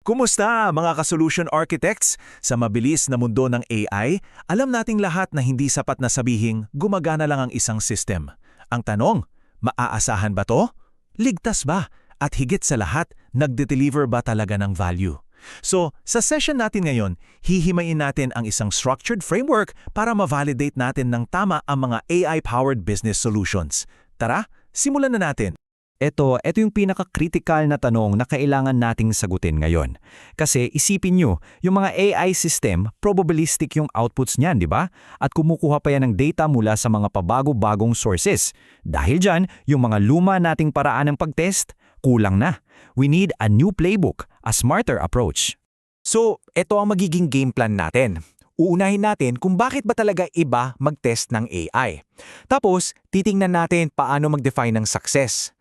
Kumusta mga ka-solution architects? Sa mabilis na mundo ng AI, alam nating lahat na hindi sapat na sabihing gumagana lang ang isang system. Ang tanong, maaasahan ba to? Ligtas ba? At higit sa lahat, nagde-deliver ba talaga ng value? So, sa session natin ngayon, hihimayin natin ang isang structured framework para ma-validate natin ng tama ang mga AI-powered business solutions. Tara, simulan na natin. Ito yung pinaka-critical na tanong na kailangan nating sagutin ngayon. Kasi isipin nyo, yung mga AI system, probabilistic yung outputs niyan, di ba? At kumukuha pa yan ng data mula sa mga pabago-bagong sources. Dahil dyan, yung mga luma nating paraan ng pag-test, kulang na. We need a new playbook, a smarter approach. So, ito ang magiging game plan natin. Uunahin natin kung bakit ba talaga iba mag-test ng AI. Tapos, titingnan natin paano mag-define ng success.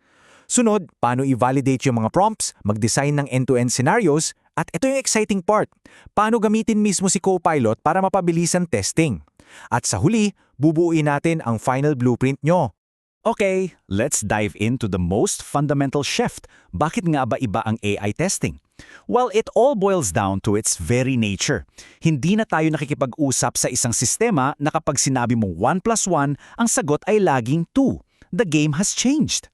Sunod, paano i-validate yung mga prompts, mag-design ng end-to-end scenarios, at ito yung exciting part, paano gamitin mismo si Copilot para mapabilisan testing. At sa huli, bubuuin natin ang final blueprint nyo. Okay, let's dive into the most fundamental shift. Bakit nga ba iba ang AI testing? Well, it all boils down to its very nature. Hindi na tayo nakikipag-usap sa isang sistema na kapag sinabi mong 1 plus 1, ang sagot ay laging 2. The game has changed.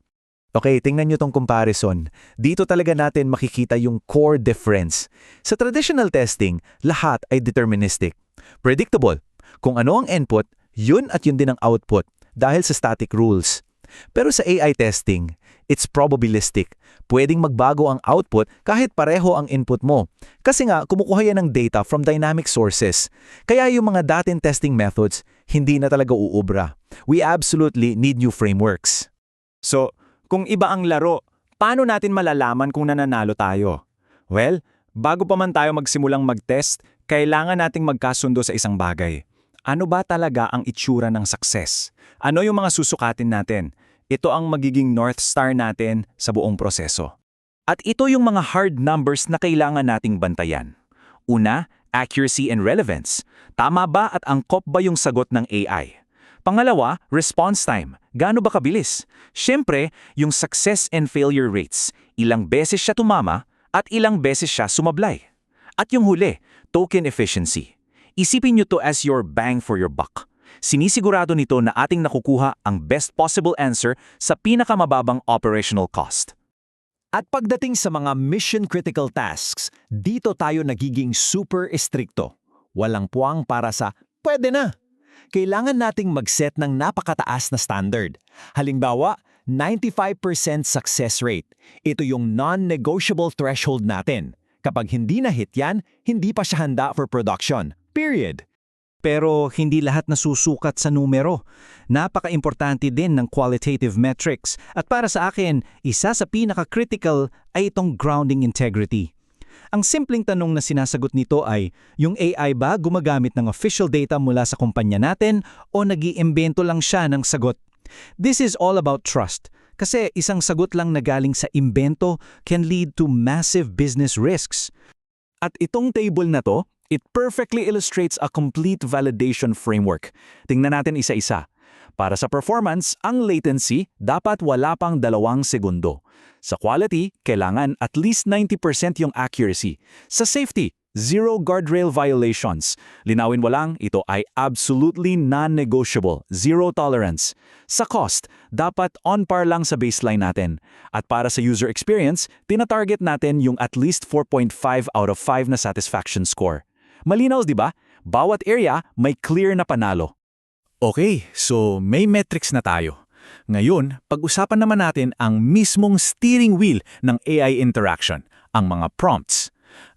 Okay, tingnan nyo tong comparison. Dito talaga natin makikita yung core difference. Sa traditional testing, lahat ay deterministic. Predictable. Kung ano ang input, yun at yun din ang output dahil sa static rules. Pero sa AI testing, it's probabilistic. Pwedeng magbago ang output kahit pareho ang input mo. Kasi nga, kumukuha yan ng data from dynamic sources. Kaya yung mga dating testing methods, hindi na talaga uubra. We absolutely need new frameworks. So, kung iba ang laro, paano natin malalaman kung nananalo tayo? Well, bago pa man tayo magsimulang mag-test, kailangan nating magkasundo sa isang bagay. Ano ba talaga ang itsura ng success? Ano yung mga susukatin natin? Ito ang magiging North Star natin sa buong proseso. At ito yung mga hard numbers na kailangan nating bantayan. Una, accuracy and relevance. Tama ba at angkop ba yung sagot ng AI? Pangalawa, response time. Gaano ba kabilis? Siyempre, yung success and failure rates. Ilang beses siya tumama at ilang beses siya sumablay. At yung huli, token efficiency. Isipin nyo to as your bang for your buck. Sinisigurado nito na ating nakukuha ang best possible answer sa pinakamababang operational cost. At pagdating sa mga mission-critical tasks, dito tayo nagiging super estrikto. Walang puwang para sa, pwede na. Kailangan nating mag-set ng napakataas na standard. Halimbawa, 95% success rate. Ito yung non-negotiable threshold natin. Kapag hindi na hit yan, hindi pa siya handa for production. Period. Pero hindi lahat nasusukat sa numero. Napaka-importante din ng qualitative metrics. At para sa akin, isa sa pinaka-critical ay itong grounding integrity. Ang simpleng tanong na sinasagot nito ay, yung AI ba gumagamit ng official data mula sa kumpanya natin o nag-iimbento lang siya ng sagot? This is all about trust. Kasi isang sagot lang na galing sa imbento can lead to massive business risks. At itong table na to, it perfectly illustrates a complete validation framework. Tingnan natin isa-isa. Para sa performance, ang latency dapat wala pang 2 segundo. Sa quality, kailangan at least 90% yung accuracy. Sa safety, 0 guardrail violations. Linawin mo lang, ito ay absolutely non-negotiable, 0 tolerance. Sa cost, dapat on par lang sa baseline natin. At para sa user experience, tinatarget natin yung at least 4.5 out of 5 na satisfaction score. Malinaw, di ba? Bawat area may clear na panalo. Okay, so may metrics na tayo. Ngayon, pag-usapan naman natin ang mismong steering wheel ng AI interaction, ang mga prompts.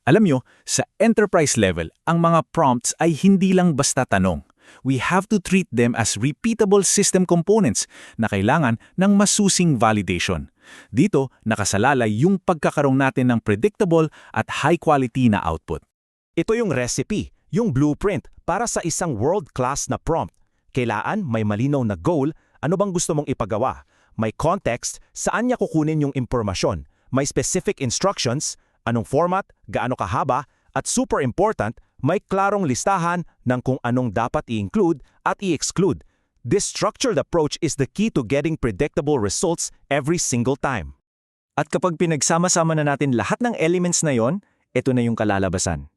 Alam nyo, sa enterprise level, ang mga prompts ay hindi lang basta tanong. We have to treat them as repeatable system components na kailangan ng masusing validation. Dito, nakasalalay yung pagkakaroon natin ng predictable at high-quality na output. Ito yung recipe, yung blueprint para sa isang world-class na prompt. Kailangan may malinaw na goal, ano bang gusto mong ipagawa? May context, saan niya kukunin yung impormasyon? May specific instructions, anong format, gaano kahaba, at super important, may klarong listahan ng kung anong dapat i-include at i-exclude. This structured approach is the key to getting predictable results every single time. At kapag pinagsama-sama na natin lahat ng elements na yon, ito na yung kalalabasan.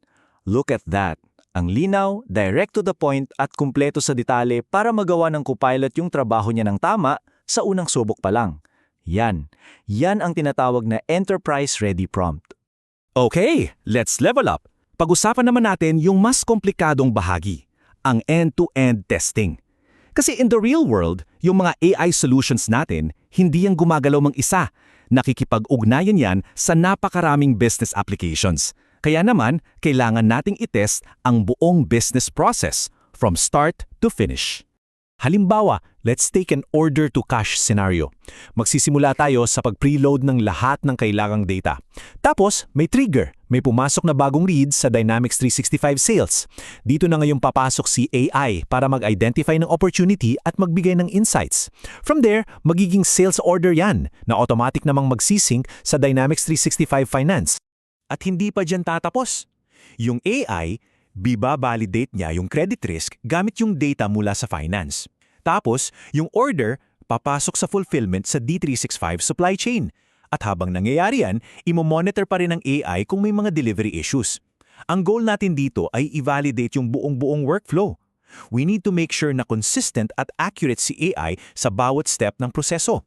Look at that. Ang linaw, direct to the point at kumpleto sa detalye para magawa ng Copilot yung trabaho niya ng tama sa unang subok pa lang. Yan ang tinatawag na enterprise-ready prompt. Okay, let's level up. Pag-usapan naman natin yung mas komplikadong bahagi, ang end-to-end testing. Kasi in the real world, yung mga AI solutions natin, hindi yung gumagalaw mag-isa. Nakikipag-ugnayan yan sa napakaraming business applications. Kaya naman, kailangan nating itest ang buong business process from start to finish. Halimbawa, let's take an order-to-cash scenario. Magsisimula tayo sa pag-preload ng lahat ng kailangang data. Tapos, may trigger. May pumasok na bagong lead sa Dynamics 365 Sales. Dito na ngayong papasok si AI para mag-identify ng opportunity at magbigay ng insights. From there, magiging sales order yan na automatic namang magsisync sa Dynamics 365 Finance. At hindi pa dyan tatapos. Yung AI, biba-validate niya yung credit risk gamit yung data mula sa finance. Tapos, yung order, papasok sa fulfillment sa D365 supply chain. At habang nangyayari yan, imo-monitor pa rin ng AI kung may mga delivery issues. Ang goal natin dito ay i-validate yung buong workflow. We need to make sure na consistent at accurate si AI sa bawat step ng proseso.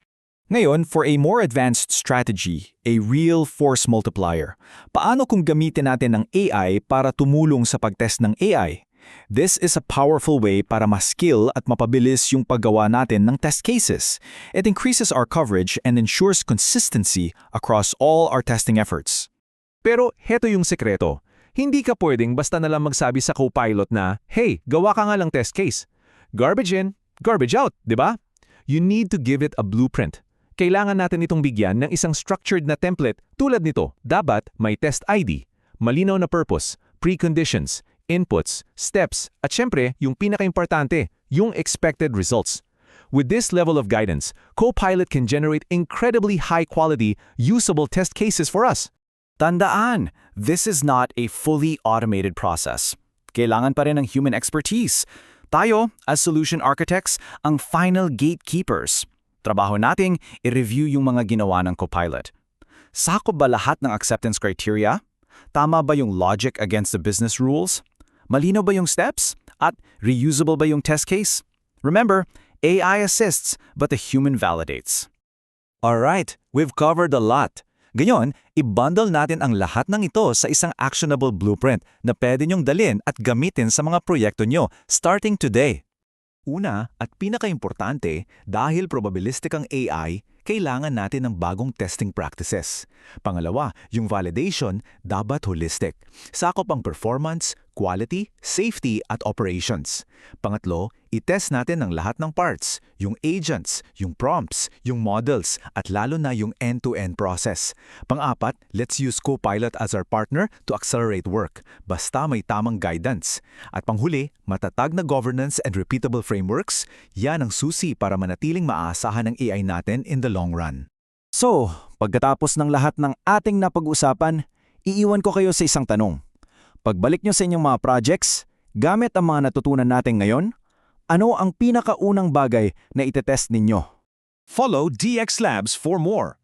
Ngayon, for a more advanced strategy, a real force multiplier, paano kung gamitin natin ng AI para tumulong sa pagtest ng AI? This is a powerful way para ma-skill at mapabilis yung paggawa natin ng test cases. It increases our coverage and ensures consistency across all our testing efforts. Pero heto yung sekreto. Hindi ka pwedeng basta na lang magsabi sa Copilot na, "Hey, gawa ka nga lang test case. Garbage in, garbage out," di ba? You need to give it a blueprint. Kailangan natin itong bigyan ng isang structured na template tulad nito. Dapat may test ID, malinaw na purpose, preconditions, inputs, steps, at syempre, yung pinaka-importante, yung expected results. With this level of guidance, Copilot can generate incredibly high-quality, usable test cases for us. Tandaan, this is not a fully automated process. Kailangan pa rin ng human expertise. Tayo, as solution architects, ang final gatekeepers. Trabaho nating i-review yung mga ginawa ng Copilot. Sakop ba lahat ng acceptance criteria? Tama ba yung logic against the business rules? Malinaw ba yung steps? At reusable ba yung test case? Remember, AI assists, but the human validates. Alright, we've covered a lot. Ganyon, i-bundle natin ang lahat ng ito sa isang actionable blueprint na pwede nyong dalhin at gamitin sa mga proyekto nyo starting today. Una at pinaka-importante, dahil probabilistic ang AI, kailangan natin ng bagong testing practices. Pangalawa, yung validation dapat holistic. Sakop ang performance, quality, safety at operations. Pangatlo, i-test natin ang lahat ng parts, yung agents, yung prompts, yung models, at lalo na yung end-to-end process. Pang-apat, let's use Copilot as our partner to accelerate work, basta may tamang guidance. At panghuli, matatag na governance and repeatable frameworks, yan ang susi para manatiling maaasahan ng AI natin in the long run. So, pagkatapos ng lahat ng ating napag-usapan, iiwan ko kayo sa isang tanong. Pagbalik nyo sa inyong mga projects, gamit ang mga natutunan natin ngayon, ano ang pinakaunang bagay na itetest ninyo? Follow DX Labs for more.